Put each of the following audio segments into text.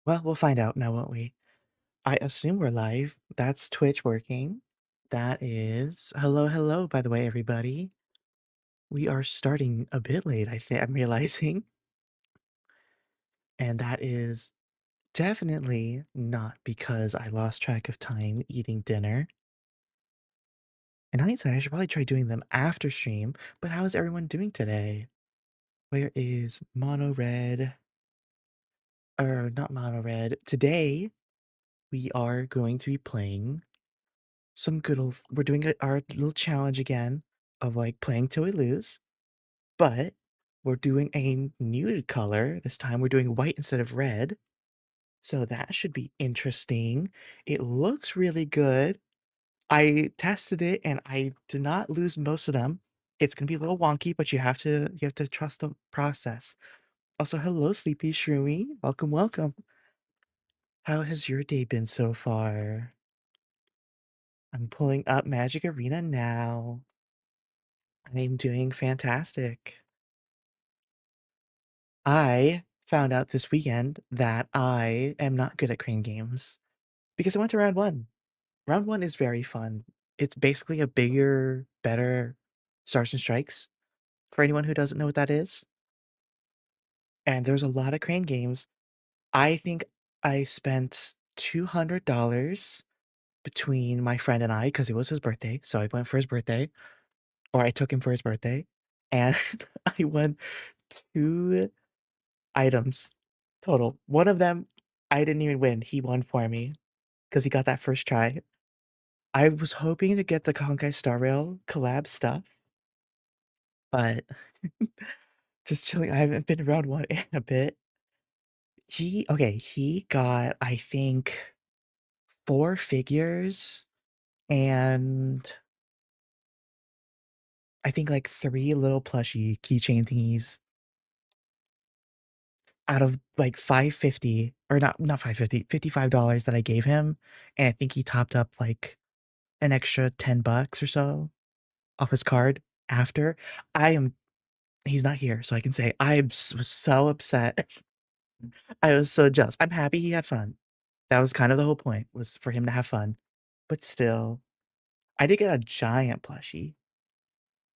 Well, we'll find out now, won't we? I assume we're live. That's Twitch working. That is hello, hello, by the way, everybody. We are starting a bit late, I think I'm realizing. And that is definitely not because I lost track of time eating dinner. In hindsight, I should probably try doing them after stream, but how is everyone doing today? Where is Mono Red? Or not Mono Red. Today, we are going to be playing some good old we're doing our little challenge again of like playing till we lose, but we're doing a nude color. This time we're doing white instead of red. So that should be interesting. It looks really good. I tested it and I did not lose most of them. It's gonna be a little wonky, but you have to trust the process. Also, hello, Sleepy Shroomy. Welcome, welcome. How has your day been so far? I'm pulling up Magic Arena now. I'm doing fantastic. I found out this weekend that I am not good at crane games because I went to round one. Round one is very fun. It's basically a bigger, better Stars and Strikes for anyone who doesn't know what that is. And there's a lot of crane games. I think I spent $200 between my friend and I because it was his birthday. So I went for his birthday, or I took him for his birthday, and I won two items total. One of them, I didn't even win. He won for me because he got that first try. I was hoping to get the Honkai Star Rail collab stuff, but just chilling. I haven't been around one in a bit. He got, I think, 4 figures and I think like 3 little plushie keychain thingies out of like 550 or not 550, $55 that I gave him. And I think he topped up like an extra 10 bucks or so off his card after. I am he's not here, so I can say was so upset. I was so jealous. I'm happy he had fun. That was kind of the whole point, was for him to have fun. But still, I did get a giant plushie.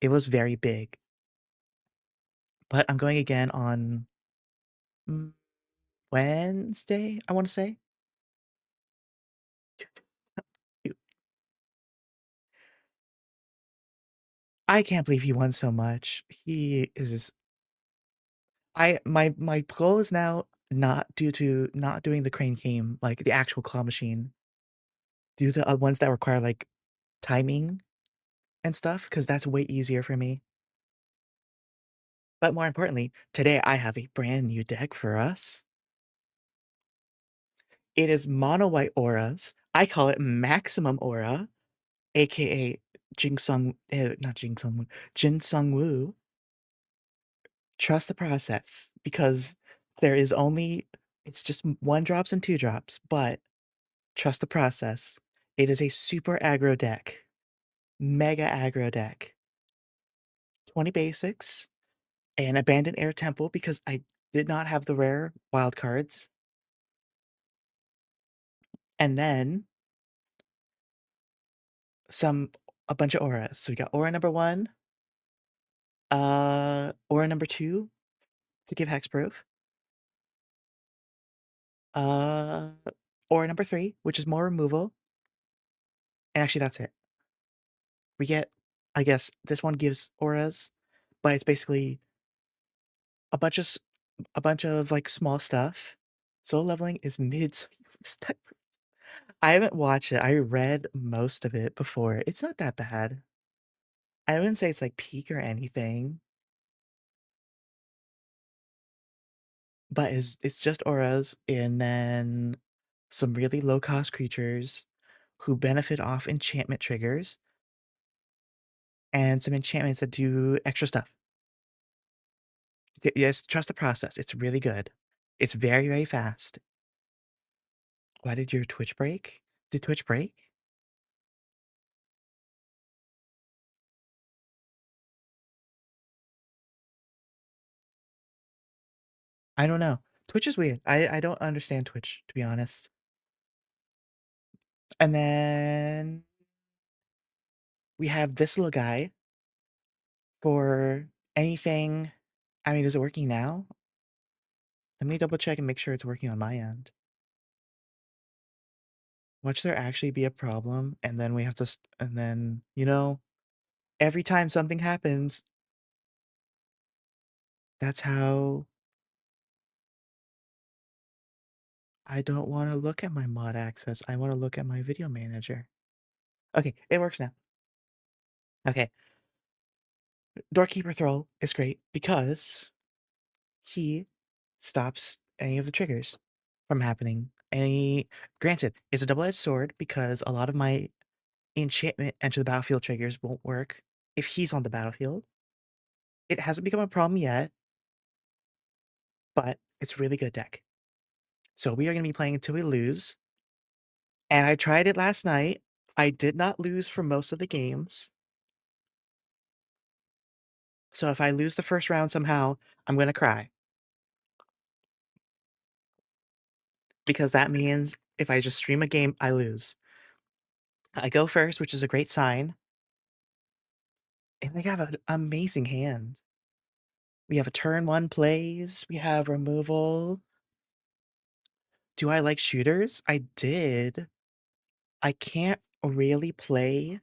It was very big. But I'm going again on mm, Wednesday, I want to say. I can't believe he won so much. He is my goal is now not due to not doing the crane game, like the actual claw machine. Do the ones that require like timing and stuff, because that's way easier for me. But more importantly, today I have a brand new deck for us. It is mono white auras. I call it maximum aura, aka not Jing Sung, Jin Sung Woo. Trust the process because there is only it's just 1 drops and 2 drops, but trust the process. It is a super aggro deck, mega aggro deck. 20 basics, an abandoned air temple because I did not have the rare wild cards. And then some a bunch of auras. So we got aura number 1, aura number 2 to give hexproof. Uh aura number 3, which is more removal. And actually that's it. We get, I guess this one gives auras, but it's basically a bunch of a bunch of like small stuff. Soul leveling is mid. I haven't watched it. I read most of it before. It's not that bad. I wouldn't say it's like peak or anything, but it's just auras and then some really low cost creatures who benefit off enchantment triggers and some enchantments that do extra stuff. Yes, trust the process. It's really good. It's very, very fast. Why did your Twitch break? Did Twitch break? I don't know. Twitch is weird. I don't understand Twitch, to be honest. And then we have this little guy for anything. I mean, is it working now? Let me double check and make sure it's working on my end. Watch there actually be a problem, and then we have to, and then, every time something happens, that's how I don't want to look at my mod access. I want to look at my video manager. Okay, it works now. Okay, Doorkeeper Thrall is great because he stops any of the triggers from happening. Granted, it's a double-edged sword because a lot of my enchantment enter the battlefield triggers won't work if he's on the battlefield. It hasn't become a problem yet, but it's really good deck. So we are going to be playing until we lose. And I tried it last night. I did not lose for most of the games. So if I lose the first round somehow, I'm going to cry. Because that means if I just stream a game, I lose. I go first, which is a great sign. And I have an amazing hand. We have a turn 1 plays. We have removal. Do I like shooters? I did. I can't really play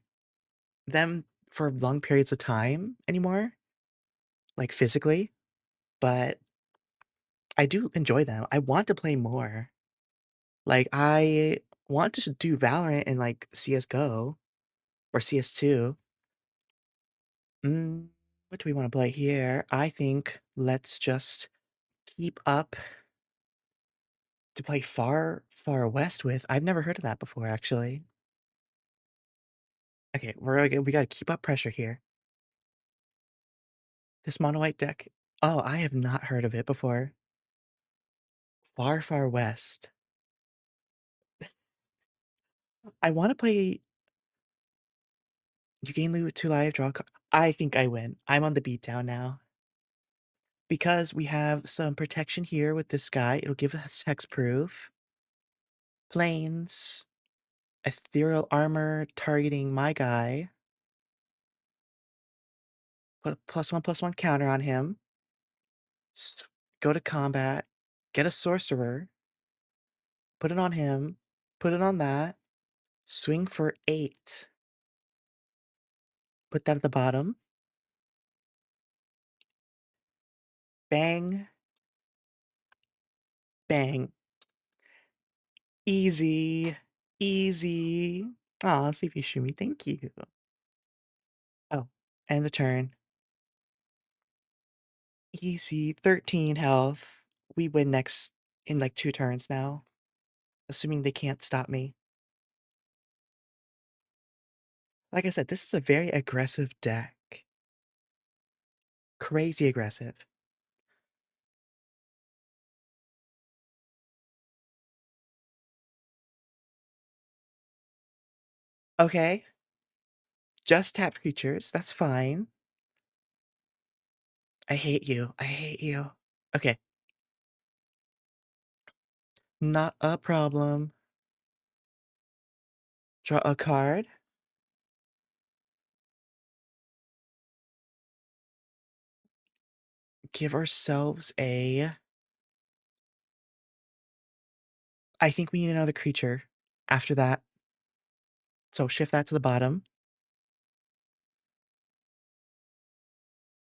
them for long periods of time anymore, like physically, but I do enjoy them. I want to play more. Like, I want to do Valorant and like CS:GO or CS2. What do we want to play here? I think let's just keep up to play Far Far West with. I've never heard of that before, actually. Okay, we gotta keep up pressure here. This mono white deck. Oh, I have not heard of it before. Far Far West. I want to play. You gain loot 2 life, draw. I think I win. I'm on the beatdown now. Because we have some protection here with this guy, it'll give us hexproof. Planes. Ethereal armor targeting my guy. Put a +1/+1 counter on him. Go to combat. Get a sorcerer. Put it on him. Put it on that. Swing for 8. Put that at the bottom. Bang. Bang. Easy. Easy. Aw, CP Shumi, thank you. Oh, and the turn. Easy. 13 health. We win next in like 2 turns now. Assuming they can't stop me. Like I said, this is a very aggressive deck. Crazy aggressive. Okay. Just tap creatures. That's fine. I hate you. I hate you. Okay. Not a problem. Draw a card. Give ourselves a. I think we need another creature after that. So shift that to the bottom.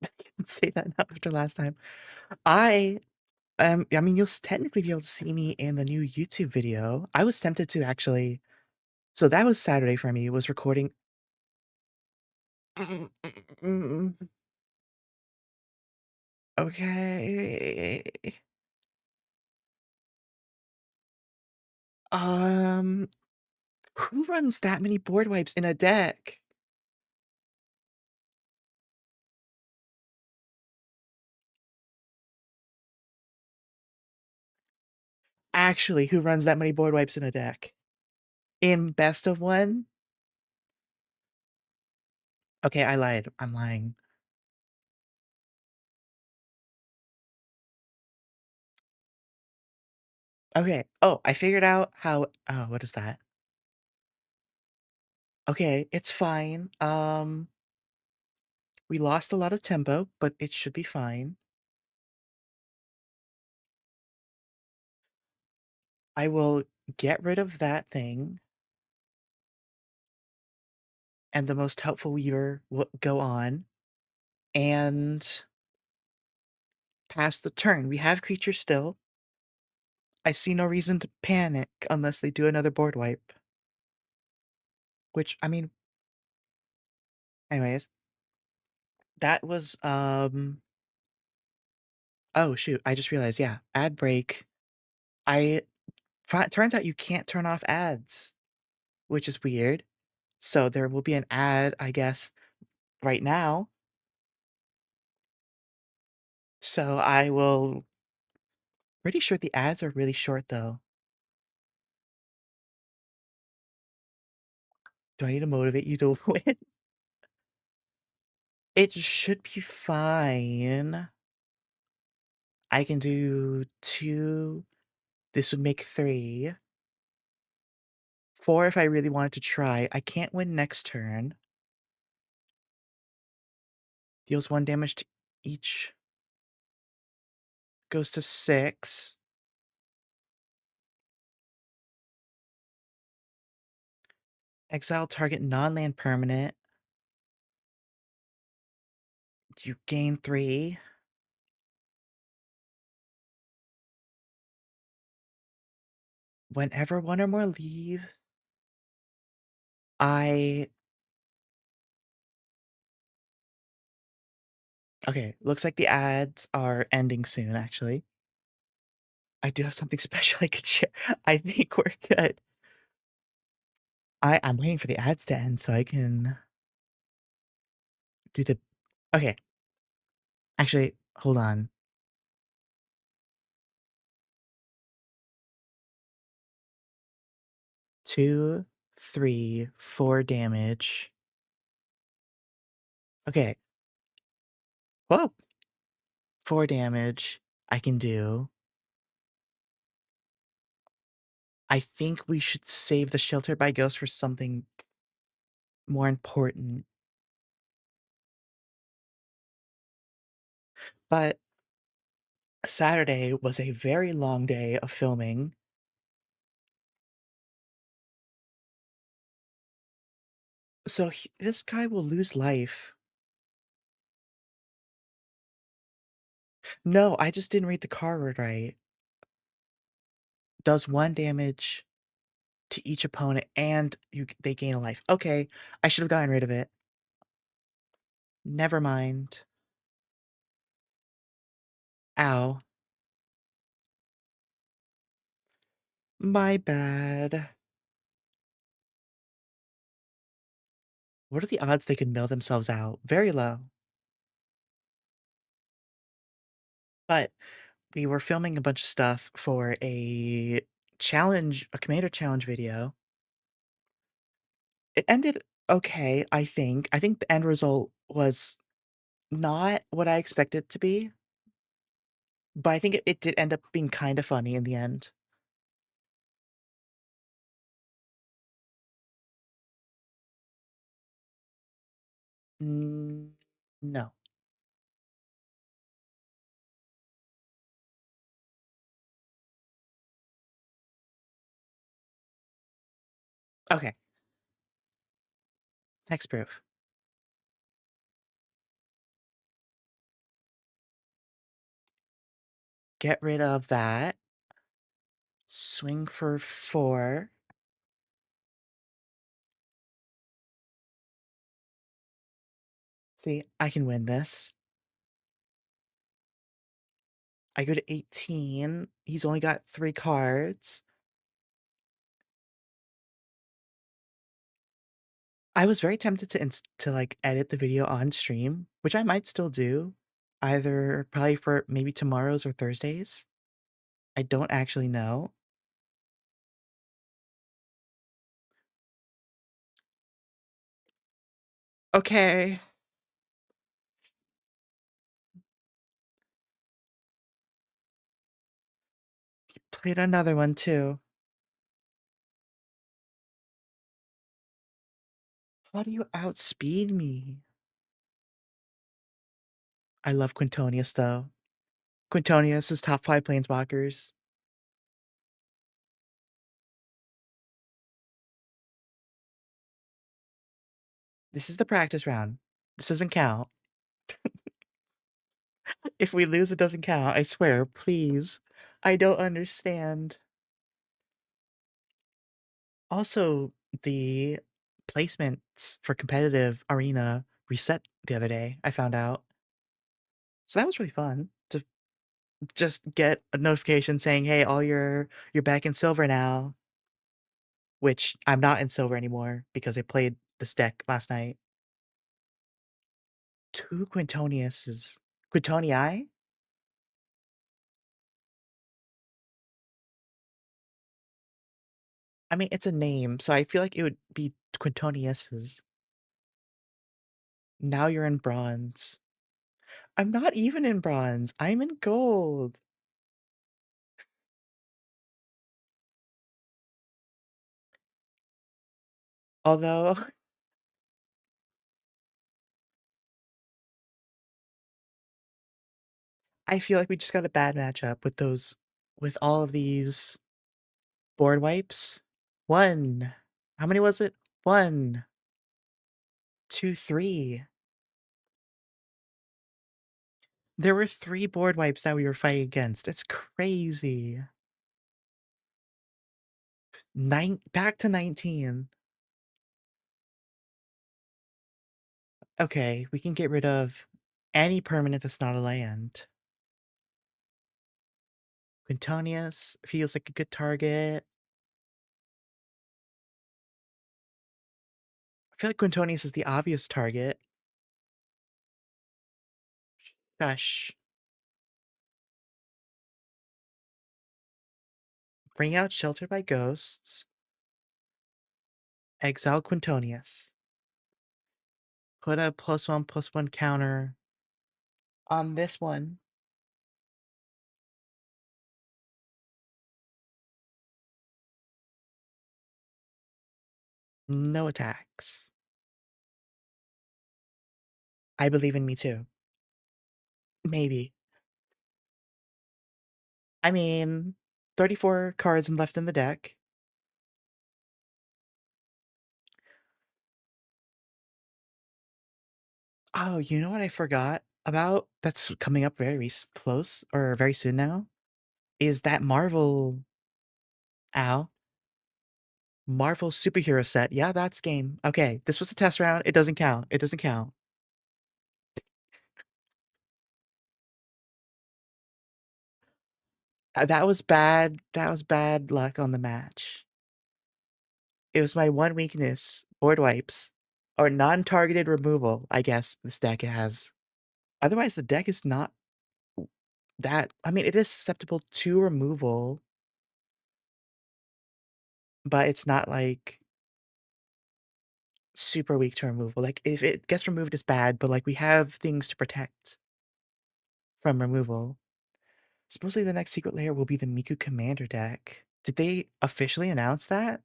I can't say that now after last time. I mean, you'll technically be able to see me in the new YouTube video. I was tempted to actually. So that was Saturday for me. Was recording. Okay. Um, who runs that many board wipes in a deck? Actually, who runs that many board wipes in a deck? In best of one? Okay, I lied. I'm lying. Okay. Oh, I figured out how oh, what is that? Okay, it's fine. We lost a lot of tempo, but it should be fine. I will get rid of that thing, and the most helpful weaver will go on and pass the turn. We have creatures still. I see no reason to panic unless they do another board wipe. Which, I mean, anyways, that was oh shoot, I just realized, yeah, ad break. I turns out you can't turn off ads, which is weird. So there will be an ad, I guess, right now. So I will pretty sure the ads are really short though. Do I need to motivate you to win? It should be fine. I can do 2. This would make 3. 4 if I really wanted to try. I can't win next turn. Deals 1 damage to each. Goes to 6. Exile target non-land permanent. You gain 3. Whenever 1 or more leave, I okay, looks like the ads are ending soon, actually. I do have something special I could share. I think we're good. I'm waiting for the ads to end so I can do the okay, actually, hold on. 2, 3, 4 damage. Okay, whoa, 4 damage I can do. I think we should save the Shelter by Ghost for something more important. But Saturday was a very long day of filming. So this guy will lose life. No, I just didn't read the card right. Does 1 damage to each opponent and they gain a life. Okay, I should have gotten rid of it. Never mind. Ow. My bad. What are the odds they could mill themselves out? Very low. But we were filming a bunch of stuff for a commander challenge video. It ended okay, I think. I think the end result was not what I expected it to be, but I think it did end up being kinda funny in the end. Mm, no. Okay, hexproof. Get rid of that. Swing for 4. See, I can win this. I go to 18. He's only got 3 cards. I was very tempted to, like, edit the video on stream, which I might still do, either probably for maybe tomorrow's or Thursday's. I don't actually know. Okay. Played another one too. How do you outspeed me? I love Quintonius though. Quintonius is top 5 planeswalkers. This is the practice round. This doesn't count. If we lose, it doesn't count. I swear, please. I don't understand. Also, the placements for competitive arena reset the other day, I found out. So that was really fun to just get a notification saying, "Hey, all you're back in silver now," which I'm not in silver anymore because I played this deck last night. 2 Quintoniuses. Quintonii? I mean, it's a name, so I feel like it would be Quintoniuses. Now you're in bronze. I'm not even in bronze. I'm in gold. Although I feel like we just got a bad matchup with all of these board wipes. 1. How many was it? 1, 2, 3. There were 3 board wipes that we were fighting against. It's crazy. Back to 19. Okay, we can get rid of any permanent that's not a land. Quintonius feels like a good target. I feel like Quintonius is the obvious target. Shush. Bring out Sheltered by Ghosts. Exile Quintonius. Put a +1/+1 counter on this one. No attacks. I believe in me too. Maybe. I mean, 34 cards left in the deck. Oh, you know what I forgot about that's coming up very close or very soon now? Is that ow, Marvel superhero set. Yeah, that's game. Okay, this was a test round. It doesn't count. It doesn't count. That was bad. That was bad luck on the match. It was my one weakness. Board wipes. Or non-targeted removal, I guess this deck has. Otherwise, the deck is not that. I mean, it is susceptible to removal, but it's not like super weak to removal. Like, if it gets removed, it's bad, but like we have things to protect from removal. Supposedly, the next secret layer will be the Miku Commander deck. Did they officially announce that?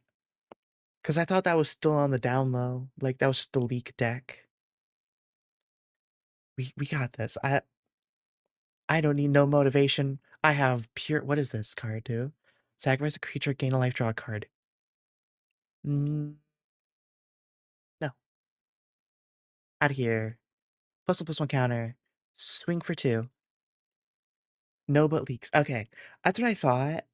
Because I thought that was still on the down low. Like, that was just the leak deck. We got this. I don't need no motivation. I have pure. What does this card do? Sacrifice a creature, gain a life, draw a card. Mm, no. Out of here. +1/+1 counter. Swing for 2. No but leaks. Okay. That's what I thought.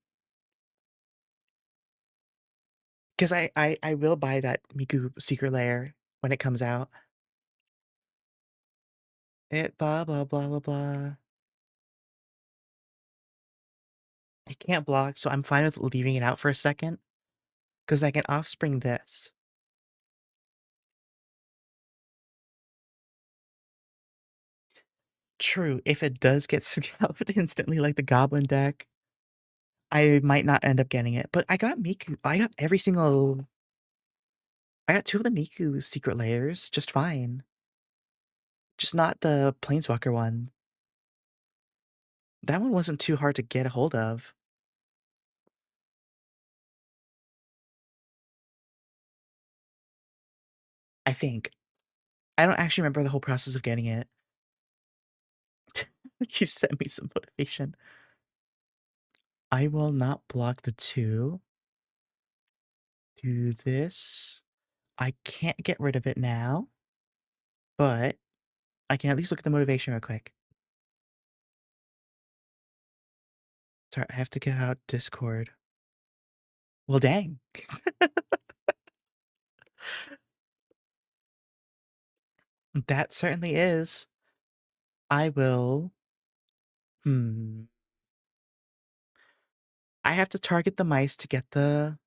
Because I will buy that Miku Secret Lair when it comes out. It blah blah blah blah blah. I can't block, so I'm fine with leaving it out for a second. Because I can offspring this. True, if it does get scalped instantly like the Goblin deck, I might not end up getting it. But I got Miku. I got 2 of the Miku secret layers just fine. Just not the Planeswalker one. That one wasn't too hard to get a hold of. I think. I don't actually remember the whole process of getting it. You sent me some motivation. I will not block the 2. Do this. I can't get rid of it now, but I can at least look at the motivation real quick. Sorry, I have to get out Discord. Well, dang. That certainly is. I will. Hmm. I have to target the mice to get the.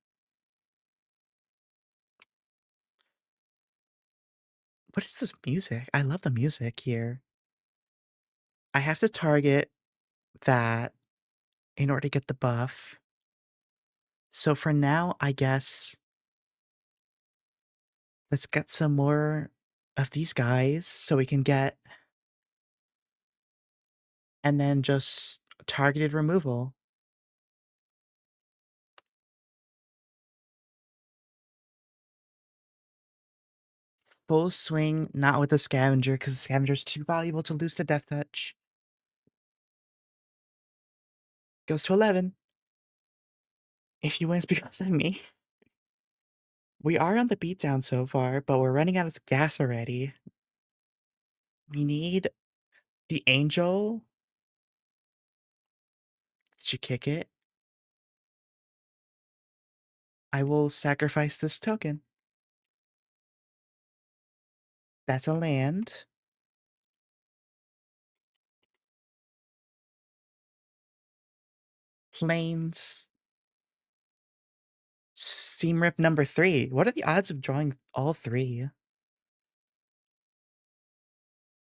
What is this music? I love the music here. I have to target that in order to get the buff. So for now, I guess let's get some more of these guys so we can get. And then just targeted removal. Full swing, not with the scavenger, because the scavenger's too valuable to lose to death touch. Goes to 11. If he wins because of me. We are on the beatdown so far, but we're running out of gas already. We need the angel. Did you kick it? I will sacrifice this token. That's a land. Plains. Seam rip number 3. What are the odds of drawing all 3?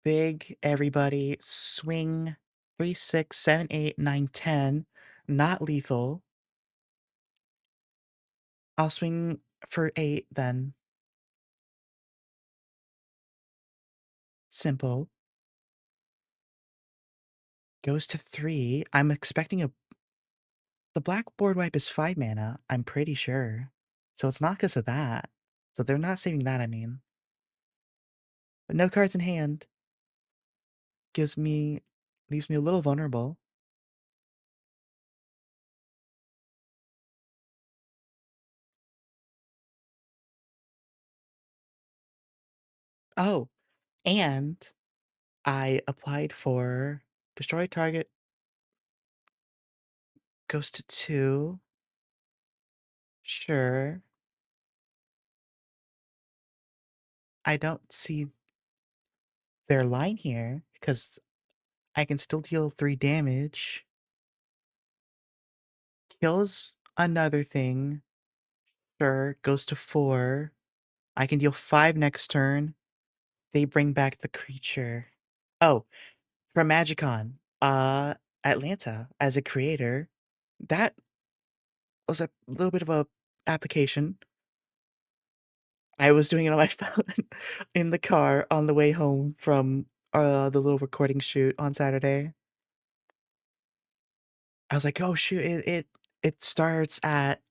Big, everybody, swing 3, 6, 7, 8, 9, 10. Not lethal. I'll swing for 8 then. Simple. Goes to 3. I'm expecting a. The black board wipe is 5 mana, I'm pretty sure. So it's not because of that. So they're not saving that, I mean. But no cards in hand. Leaves me a little vulnerable. Oh, and I applied for destroy target goes to 2. Sure. I don't see their line here because I can still deal 3 damage. Kills another thing. Sure, goes to 4. I can deal 5 next turn. They bring back the creature. Oh, from Magicon. Atlanta as a creator. That was a little bit of a application. I was doing it on my phone in the car on the way home from the little recording shoot on Saturday. I was like, "Oh shoot, it starts at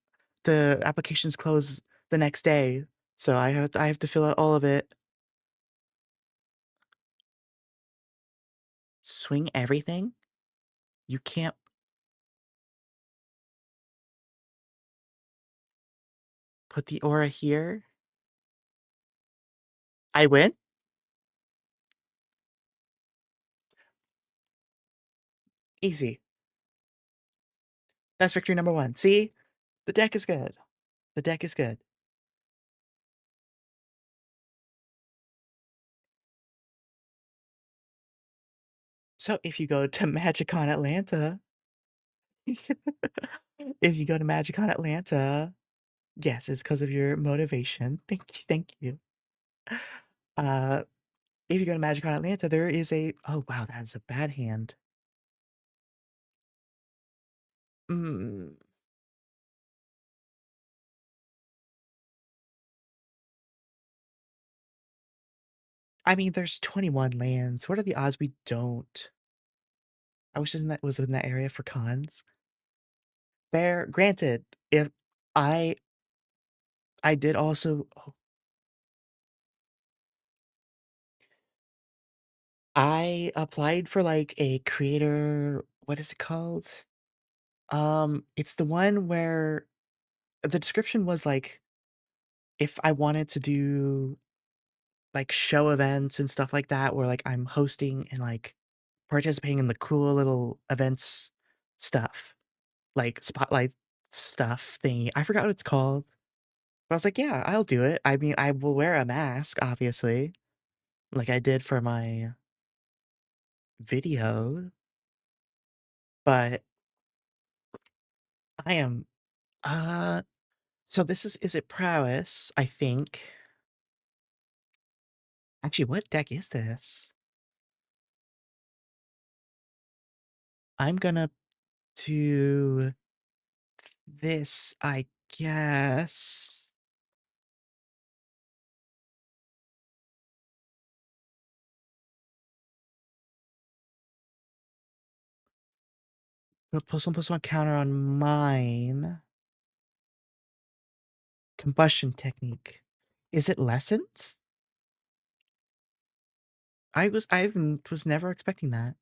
the applications close the next day, so I have to fill out all of it." Swing everything? You can't put the aura here? I win? Easy. That's victory number 1. See? The deck is good. The deck is good. So if you go to Magicon Atlanta if you go to Magicon Atlanta, yes, it's because of your motivation. Thank you. Uh, if you go to Magicon Atlanta, there is a oh, wow, that is a bad hand. Mm, I mean, there's 21 lands. What are the odds we don't? I wish that was in that area for cons. Fair, granted, if I did also I applied for, like, a creator what is it called? It's the one where the description was, like, if I wanted to do, like, show events and stuff like that where, like, I'm hosting and, like, participating in the cool little events stuff, like, spotlight stuff thingy. I forgot what it's called, but I was like, "Yeah, I'll do it." I mean, I will wear a mask, obviously, like I did for my video, but I am uh, so this is it prowess, I think. Actually, what deck is this? I'm gonna do this, I guess. Put +1/+1 counter on mine. Combustion technique. Is it lessons? I was never expecting that.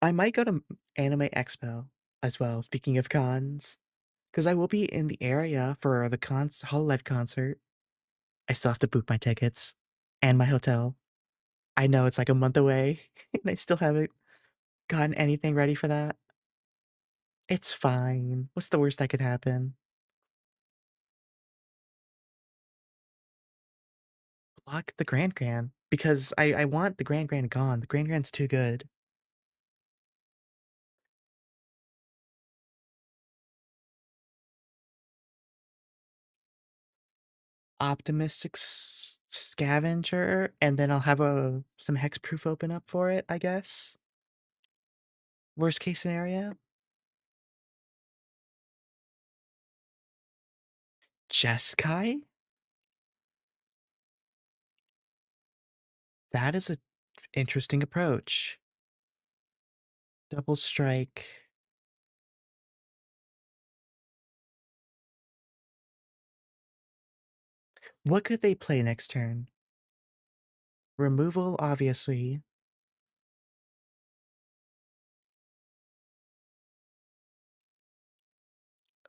I might go to Anime Expo as well, speaking of cons, because I will be in the area for the Hololive concert. I still have to book my tickets and my hotel. I know it's like a month away, and I still haven't gotten anything ready for that. It's fine. What's the worst that could happen? Block the Grand Grand because I want the Grand Grand gone. The Grand Grand's too good. Optimistic scavenger, and then I'll have a some hexproof open up for it, I guess. Worst case scenario. Jeskai? That is a interesting approach. Double strike. What could they play next turn? Removal, obviously.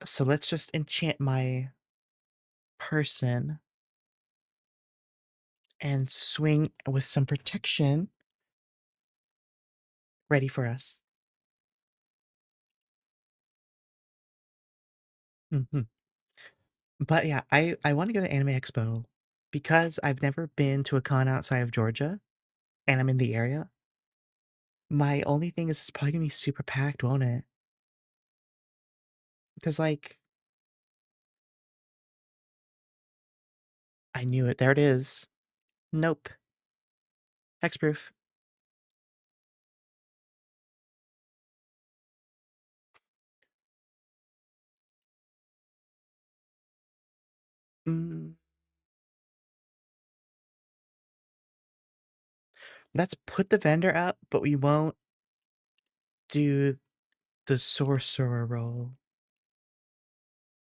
So let's just enchant my person and swing with some protection ready for us. Mhm. But yeah, I want to go to Anime Expo because I've never been to a con outside of Georgia and I'm in the area. My only thing is it's probably gonna be super packed, won't it? Because like I knew it. There it is. Nope. Hexproof. Mm, let's put the vendor up, but we won't do the sorcerer roll.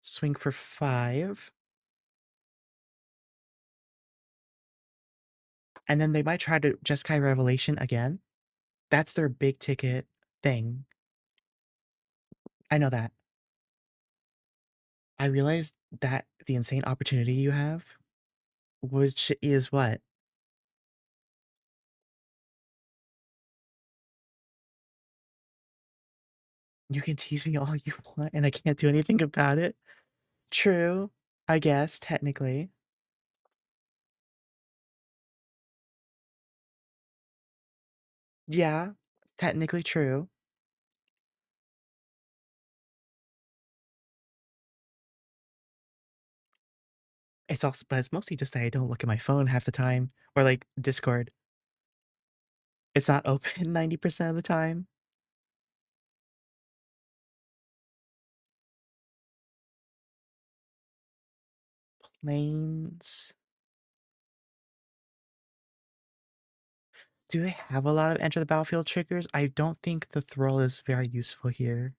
Swing for 5. And then they might try to Jeskai Revelation again. That's their big ticket thing. I know that. I realized that the insane opportunity you have, which is what? You can tease me all you want and I can't do anything about it. True, I guess, technically. Yeah, technically true. It's also but it's mostly just that I don't look at my phone half the time or, like, Discord. It's not open 90% of the time. Lanes. Do they have a lot of enter the battlefield triggers? I don't think the thrall is very useful here.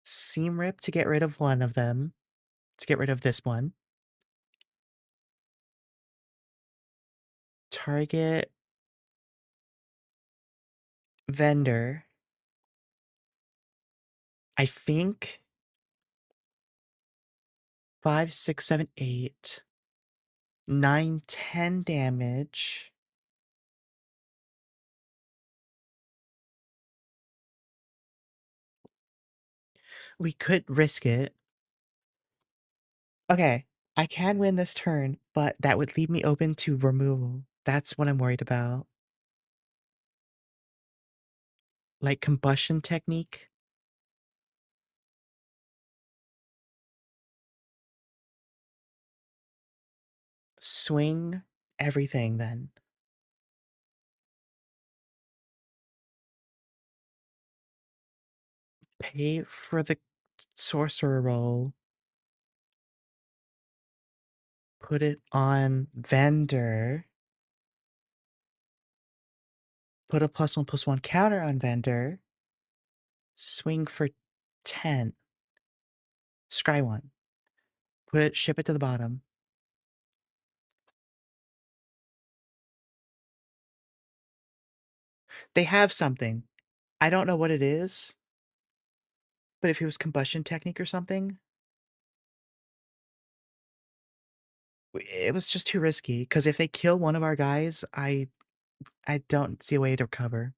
Seam Rip to get rid of one of them, to get rid of this one. Target vendor. I think 5, 6, 7, 8, 9, 10 damage. We could risk it. Okay, I can win this turn, but that would leave me open to removal. That's what I'm worried about. Like combustion technique. Swing everything then. Pay for the sorcerer roll. Put it on vendor. Put a +1/+1 counter on vendor. Swing for 10. Scry 1. Ship it to the bottom. They have something. I don't know what it is, but if it was combustion technique or something, it was just too risky. Because if they kill one of our guys, I don't see a way to recover.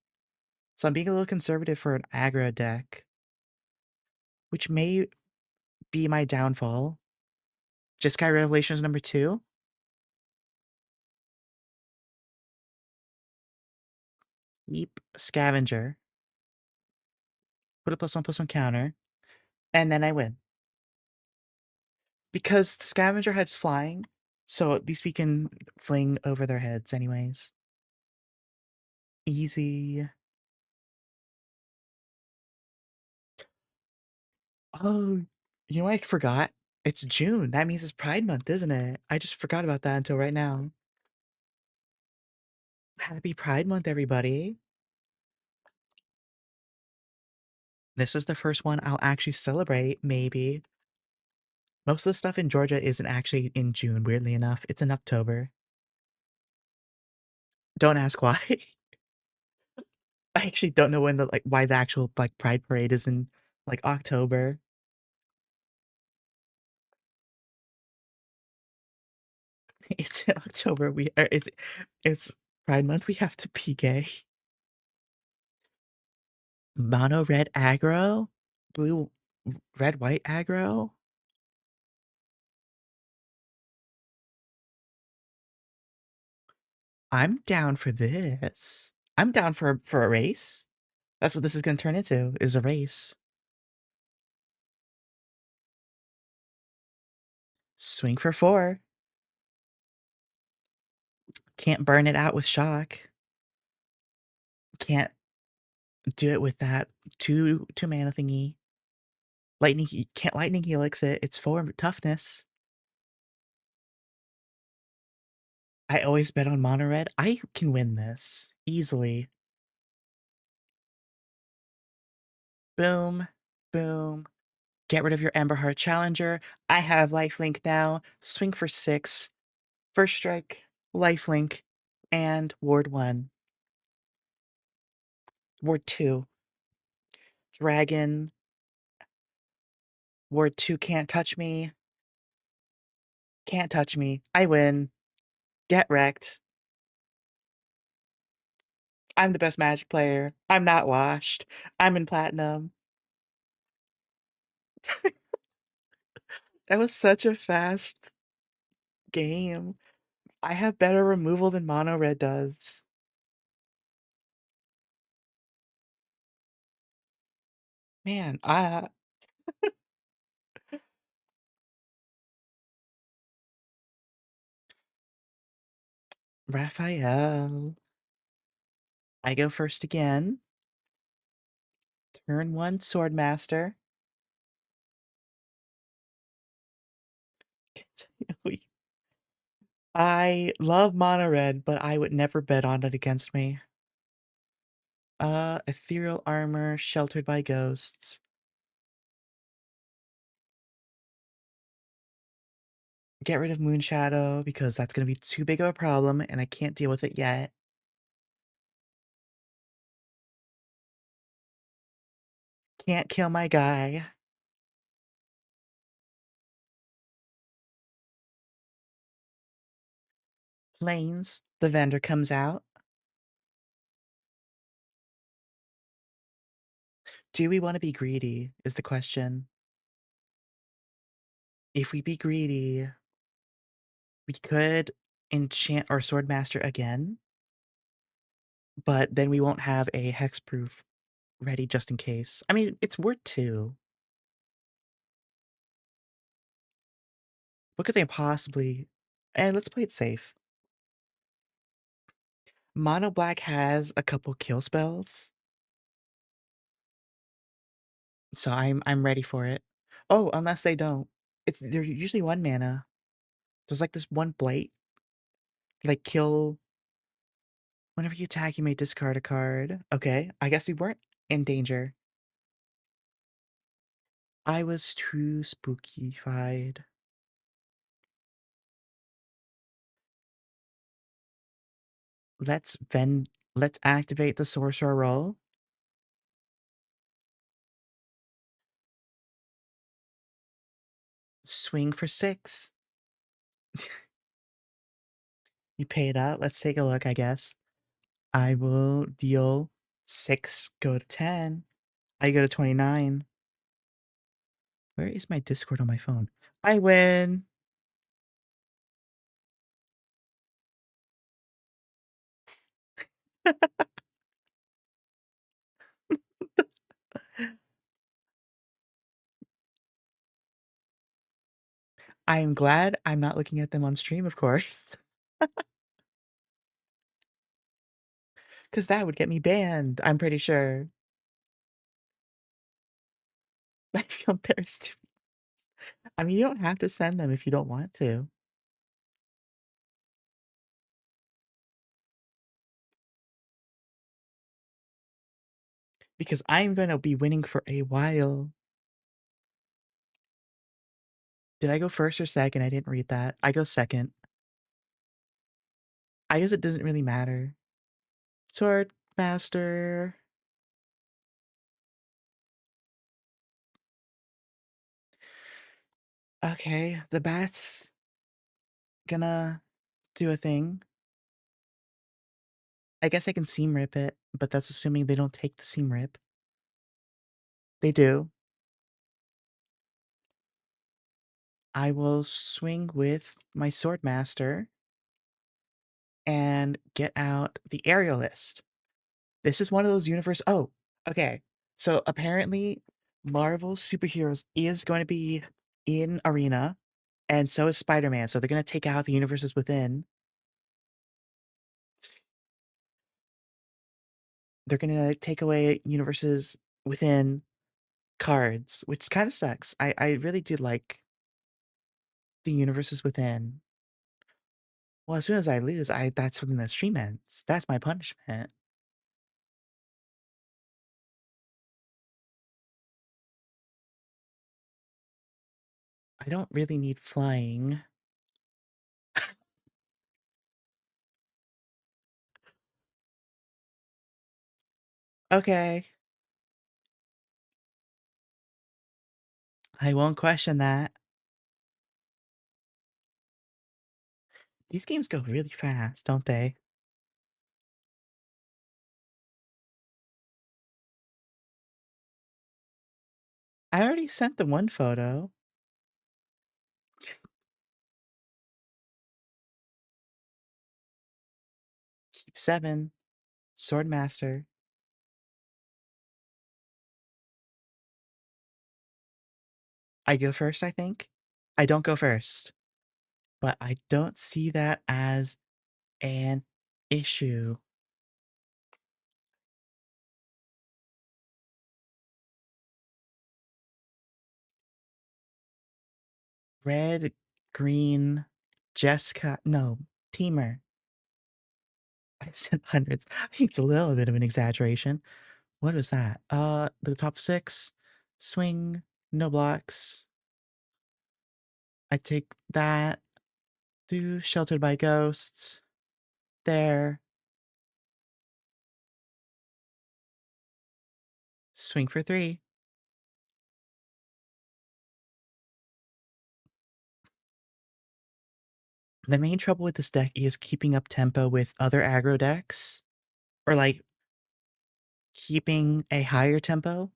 So I'm being a little conservative for an aggro deck, which may be my downfall. Just Sky Revelations number 2. Keep Scavenger. Put a +1/+1 counter. And then I win. Because the Scavenger has flying, so at least we can fling over their heads anyways. Easy. Oh, you know what I forgot? It's June. That means it's Pride Month, isn't it? I just forgot about that until right now. Happy Pride Month, everybody. This is the first one I'll actually celebrate, maybe. Most of the stuff in Georgia isn't actually in June, weirdly enough. It's in October. Don't ask why. I actually don't know when why the actual Pride Parade is in October. It's in October. It's Pride Month. We have to be gay. Mono red aggro, blue red white aggro. I'm down for this. I'm down for a race. That's what this is gonna turn into, is a race. Swing for 4. Can't burn it out with shock. Can't do it with that two mana thingy. Can't lightning helix it. It's 4 toughness. I always bet on mono red. I can win this easily. Boom, boom. Get rid of your Emberheart Challenger. I have lifelink now. Swing for 6. First strike, lifelink, and ward 1. Ward 2. Dragon. Ward 2 can't touch me. Can't touch me. I win. Get wrecked. I'm the best Magic player. I'm not washed. I'm in platinum. That was such a fast game. I have better removal than mono red does. Man, Raphael. I go first again. Turn 1 Swordmaster. I love mono red, but I would never bet on it against me. Ethereal armor, sheltered by ghosts. get rid of Moonshadow because that's gonna be too big of a problem and I can't deal with it yet. Can't kill my guy. Planes. The vendor comes out. Do we wanna be greedy is the question. If we be greedy, we could enchant our Swordmaster again, but then we won't have a hexproof ready just in case. I mean, it's worth 2. What could they possibly let's play it safe. Mono black has a couple kill spells, so I'm ready for it. Oh, unless they don't. They're usually 1 mana. There's like this one blight, like kill whenever you attack, you may discard a card. Okay, I guess we weren't in danger. I was too spookified. Let's activate the sorcerer roll. Swing for 6. You pay it up. Let's take a look, I guess. I will deal 6, go to 10. I go to 29. Where is my Discord on my phone? I win. I am glad I'm not looking at them on stream, of course, because that would get me banned, I'm pretty sure. I feel embarrassed. I mean, you don't have to send them if you don't want to. Because I'm gonna be winning for a while. Did I go first or second? I didn't read that. I go second. I guess it doesn't really matter. Sword Master. Okay, the bat's gonna do a thing. I guess I can seam rip it, but that's assuming they don't take the seam rip. They do. I will swing with my Sword Master and get out the Aerialist. This is one of those universe. Oh, okay. So apparently, Marvel Superheroes is going to be in Arena, and so is Spider-Man. So they're going to take out the universes within. They're going to take away universes within cards, which kind of sucks. I really do like the universes within. Well, as soon as I lose, that's when the stream ends. That's my punishment. I don't really need flying. Okay, I won't question that. These games go really fast, don't they? I already sent the one photo. Keep 7. Swordmaster. I go first, I think? I don't go first, but I don't see that as an issue. Red, green, Jessica no, Teamer. I said hundreds. I think it's a little bit of an exaggeration. What is that? The top 6, swing, no blocks. I take that. Do Sheltered by Ghosts. There. Swing for 3. The main trouble with this deck is keeping up tempo with other aggro decks, or, like, keeping a higher tempo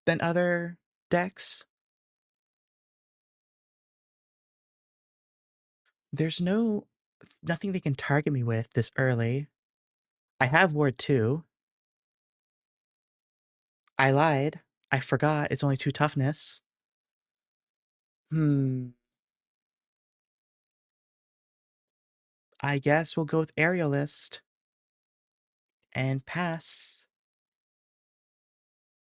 than other decks. There's nothing they can target me with this early. I have Ward 2. I lied. I forgot it's only 2 toughness. Hmm. I guess we'll go with Aerialist and pass.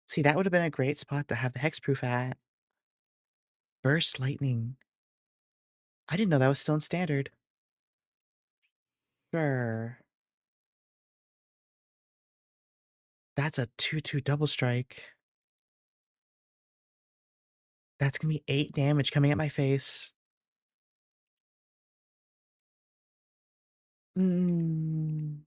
See, that would have been a great spot to have the hexproof at. Burst Lightning. I didn't know that was still in standard. Sure. That's a 2/2 double strike. That's gonna be 8 damage coming at my face. Mm.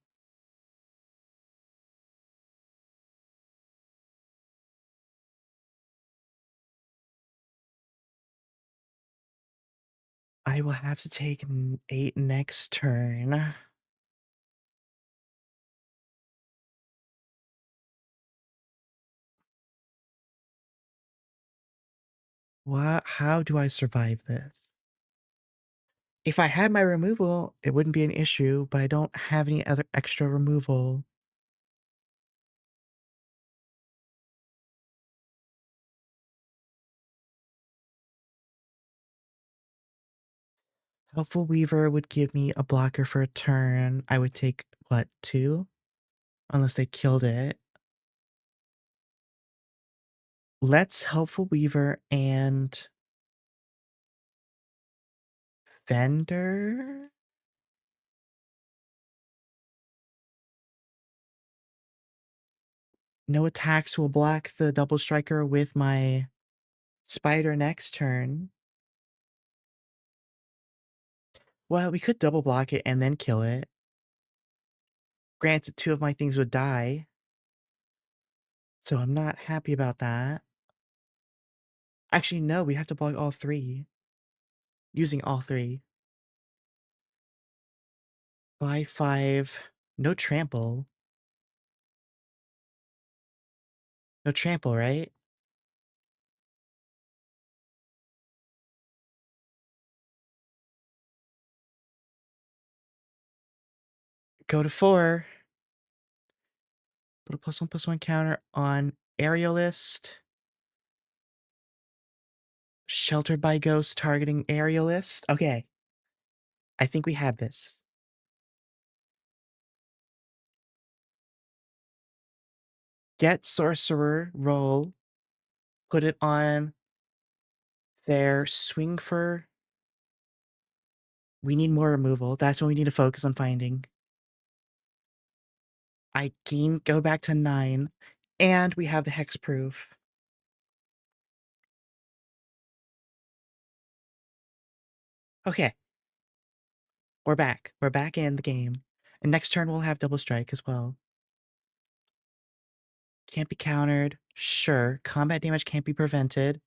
I will have to take 8 next turn. What? How do I survive this? If I had my removal, it wouldn't be an issue, but I don't have any other extra removal. Helpful Weaver would give me a blocker for a turn. I would take, what, 2? Unless they killed it. Let's Helpful Weaver and Fender? No attacks will block the double striker with my spider next turn. Well, we could double block it and then kill it. Granted, 2 of my things would die. So I'm not happy about that. Actually, no, we have to block all 3. Using all 3. 5/5. No trample. No trample, right? Go to 4. Put a +1/+1 counter on Aerialist. Sheltered by Ghost targeting Aerialist. Okay. I think we have this. Get Sorcerer, roll. Put it on there. Swing for. We need more removal. That's what we need to focus on finding. I can go back to 9. And we have the hexproof. Okay. We're back. We're back in the game. And next turn we'll have double strike as well. Can't be countered. Sure. Combat damage can't be prevented.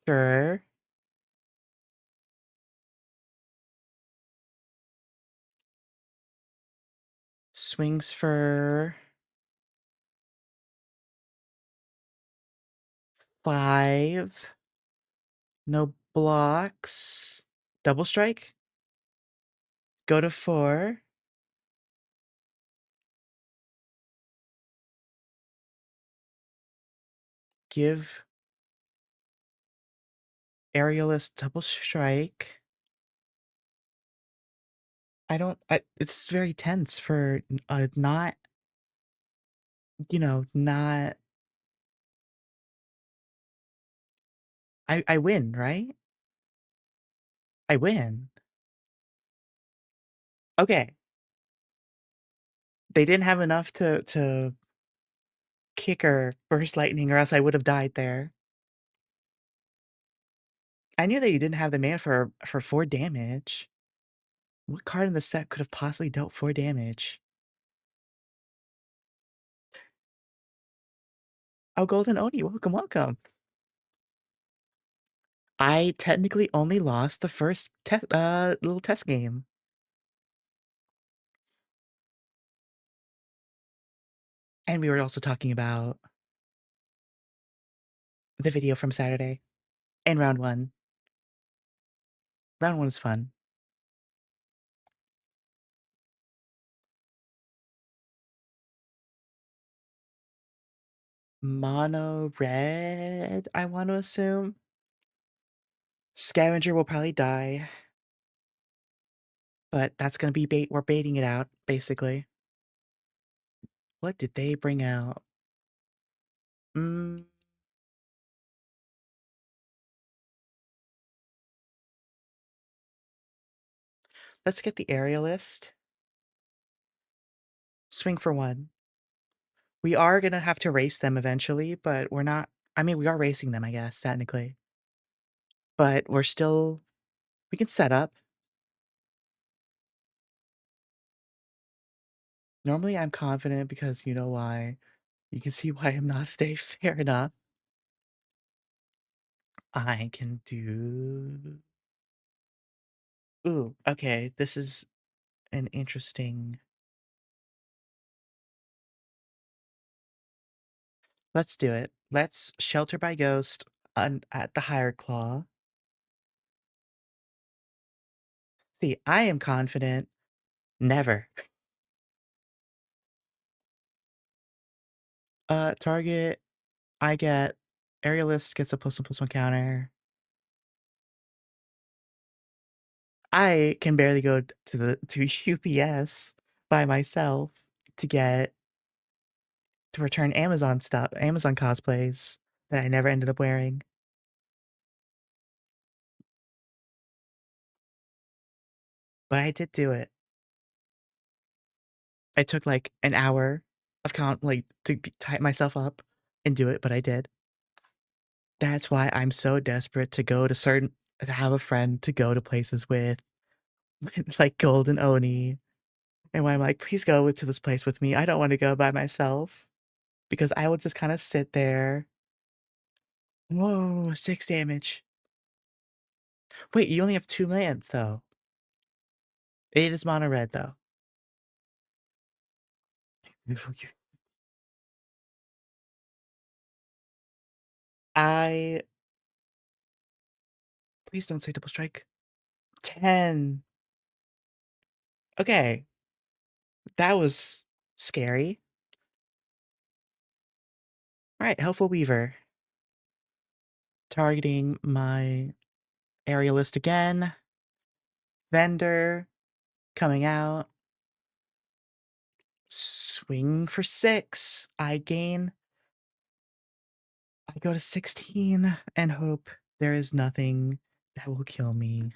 Sure. Swings for 5. No blocks. Double strike. Go to 4. Give Aerialist double strike. It's very tense for not, not. I win, right? I win. Okay. They didn't have enough to kick or burst lightning, or else I would have died there. I knew that you didn't have the mana for 4 damage. What card in the set could have possibly dealt 4 damage? Oh, Golden Oni, welcome, welcome. I technically only lost the first little test game. And we were also talking about the video from Saturday and round 1. Round 1 is fun. Mono red, I want to assume. Scavenger will probably die, but that's gonna be bait. We're baiting it out, basically. What did they bring out? Mm, let's get the area list. Swing for 1. We are gonna have to race them eventually, but we're not. I mean, we are racing them, I guess, technically. But we're still. We can set up. Normally, I'm confident because you know why. You can see why I'm not safe. Fair enough. I can do. Ooh, okay. This is an interesting. Let's do it. Let's shelter by ghost at the higher claw. See, I am confident. Never. Target. I get aerialist gets a +1/+1 counter. I can barely go to UPS by myself to get to return Amazon stuff, Amazon cosplays that I never ended up wearing. But I did do it. I took like an hour of like to type myself up and do it, but I did. That's why I'm so desperate to go to to have a friend to go to places with like Golden Oni. And why I'm like, please go to this place with me. I don't want to go by myself because I will just kind of sit there. Whoa, 6 damage. Wait, you only have 2 lands though. It is mono red though. I please don't say double strike. 10. Okay, that was scary. All right, Helpful Weaver. Targeting my aerialist again. Vendor coming out. Swing for 6. I go to 16 and hope there is nothing that will kill me.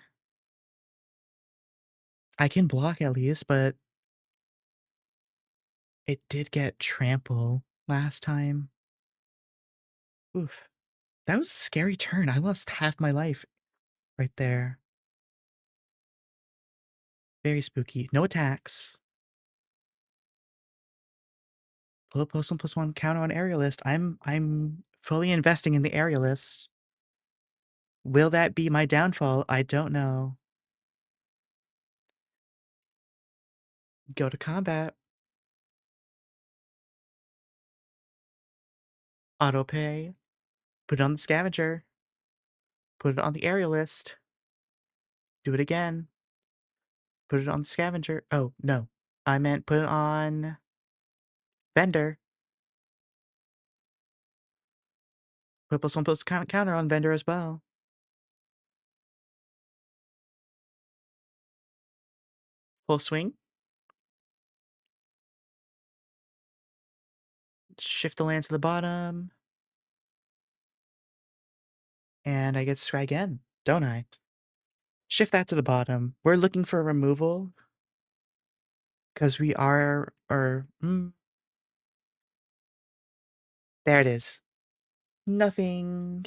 I can block at least, but it did get trample last time. Oof. That was a scary turn. I lost half my life right there. Very spooky. No attacks. Pull a +1/+1 counter on aerialist. I'm fully investing in the aerialist. Will that be my downfall? I don't know. Go to combat. Auto pay. Put it on the scavenger. Put it on the aerialist. Do it again. Put it on the scavenger. Oh, no. I meant put it on vendor. Put +1/+1 counter on vendor as well. Full swing. Shift the land to the bottom. And I get to try again, don't I? Shift that to the bottom. We're looking for a removal because we are, or there it is. Nothing.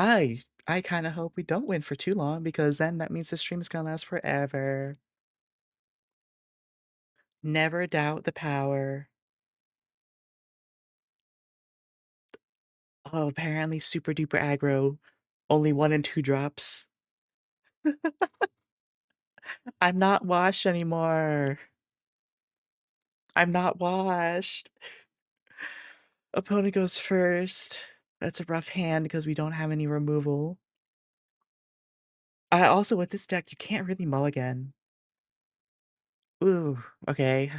I kinda hope we don't win for too long because then that means the stream is gonna last forever. Never doubt the power. Oh, apparently super duper aggro. Only 1 and 2 drops. I'm not washed anymore. I'm not washed. Opponent goes first. That's a rough hand because we don't have any removal. I also, with this deck, you can't really mulligan. Ooh, okay.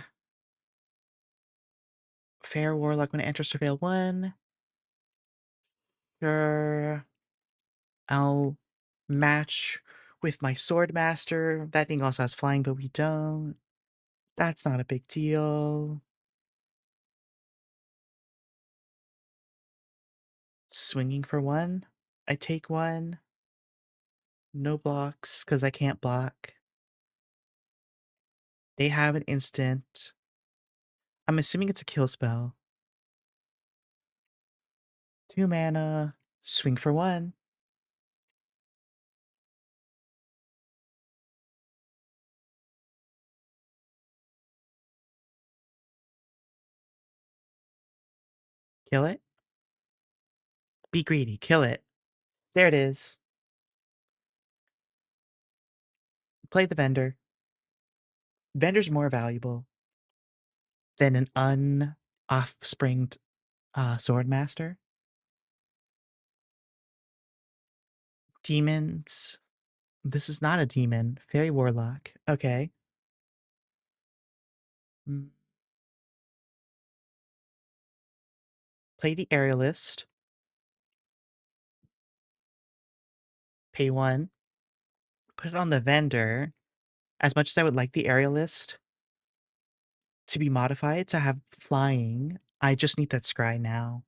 Fair Warlock when it enters Surveil 1. Sure. I'll match with my Sword Master. That thing also has flying, but we don't. That's not a big deal. Swinging for 1. I take 1. No blocks, because I can't block. They have an instant. I'm assuming it's a kill spell. 2 mana. Swing for 1. Kill it. Be greedy. Kill it. There it is. Play the vendor. Vendor's more valuable than an un-offspringed sword master. Demons. This is not a demon. Fairy warlock. Okay. Mm. Play the aerialist. Pay 1. Put it on the vendor. As much as I would like the aerialist to be modified to have flying, I just need that scry now.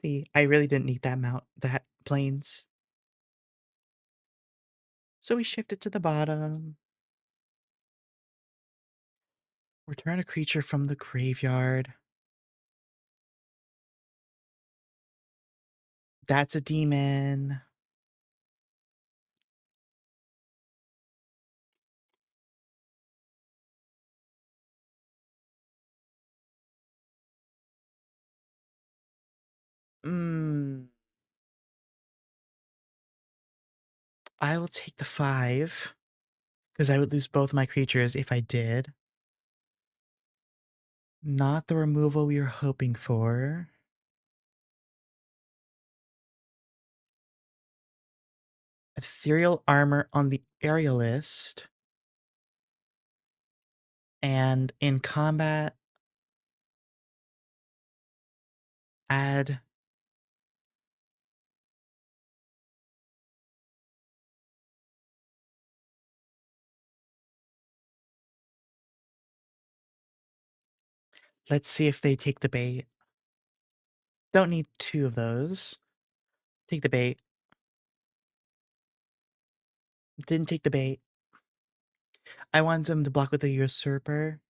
See, I really didn't need that that planes. So we shift it to the bottom. Return a creature from the graveyard. That's a demon. Mm, I will take the 5 because I would lose both my creatures if I did. Not the removal we were hoping for. Ethereal armor on the aerialist. And in combat, add let's see if they take the bait. Don't need 2 of those. Take the bait. Didn't take the bait. I want them to block with a usurper.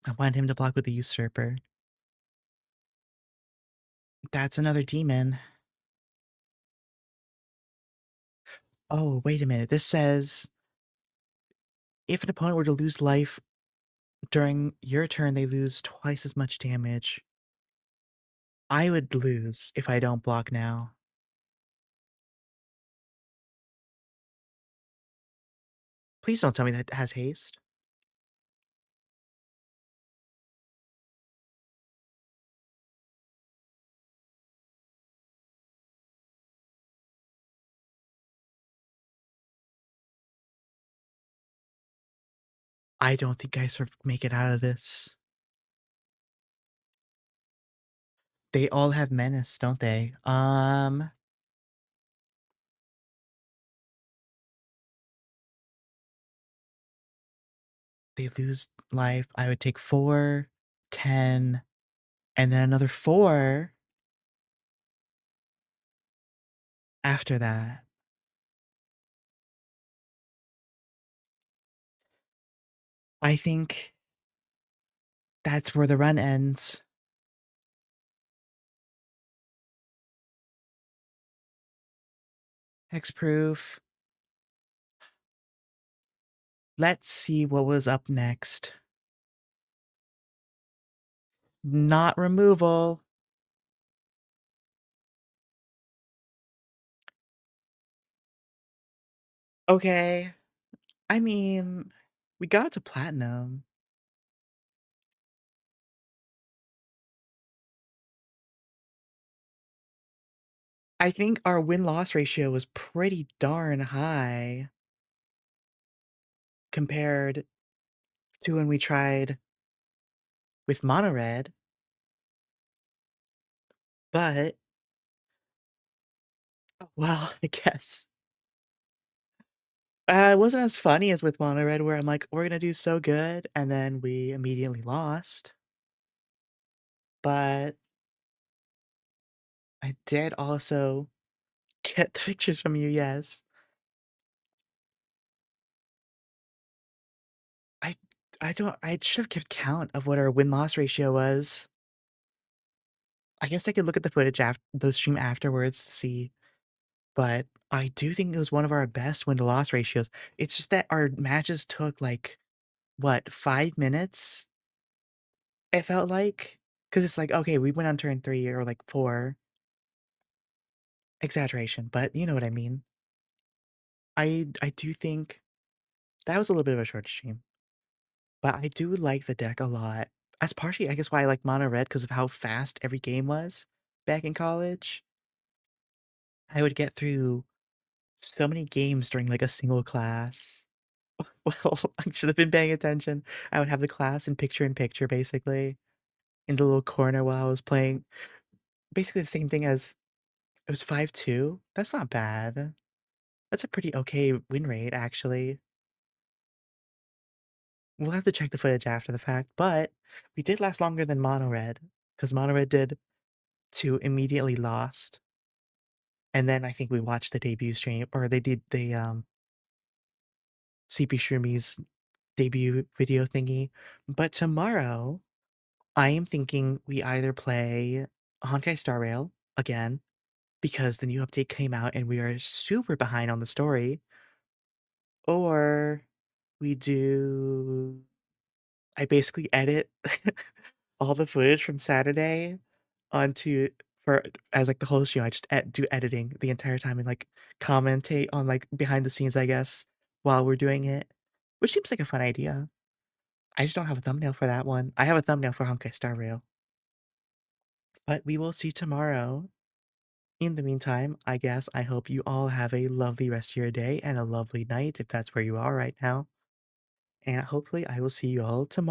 I want him to block with a usurper. That's another demon. Oh, wait a minute. This says if an opponent were to lose life during your turn, they lose twice as much damage. I would lose if I don't block now. Please don't tell me that has haste. I don't think I make it out of this. They all have menace, don't they? They lose life. I would take 4, 10, and then another 4 after that. I think that's where the run ends. Hexproof. Let's see what was up next. Not removal. Okay. I mean, we got to platinum. I think our win-loss ratio was pretty darn high compared to when we tried with mono red, but well, I guess. It wasn't as funny as with mono red where I'm like, "We're gonna do so good," and then we immediately lost, but I did also get the pictures from you, yes. I I should have kept count of what our win-loss ratio was. I guess I could look at the footage after the stream afterwards to see, but I do think it was one of our best win-to-loss ratios. It's just that our matches took, like, what, 5 minutes? It felt like, because it's like, okay, we went on turn 3 or, like, 4. Exaggeration, but you know what I mean. I do think that was a little bit of a short stream, but I do like the deck a lot. That's partially, I guess, why I like mono red because of how fast every game was back in college. I would get through so many games during, like, a single class. Well, I should have been paying attention. I would have the class in picture, basically, in the little corner while I was playing. Basically the same thing as it was 5-2. That's not bad. That's a pretty okay win rate, actually. We'll have to check the footage after the fact, but we did last longer than Mono Red, because Mono Red did 2 immediately lost, and then I think we watched the debut stream, or they did the, CP Shroomies debut video thingy. But tomorrow, I am thinking we either play Honkai Star Rail again, because the new update came out and we are super behind on the story, or we do I basically edit all the footage from Saturday onto for as, like, the whole stream. I just do editing the entire time and, like, commentate on, like, behind the scenes, I guess, while we're doing it, which seems like a fun idea. I just don't have a thumbnail for that one. I have a thumbnail for Honkai Star Rail, but we will see tomorrow. In the meantime, I guess I hope you all have a lovely rest of your day and a lovely night if that's where you are right now, and hopefully I will see you all tomorrow.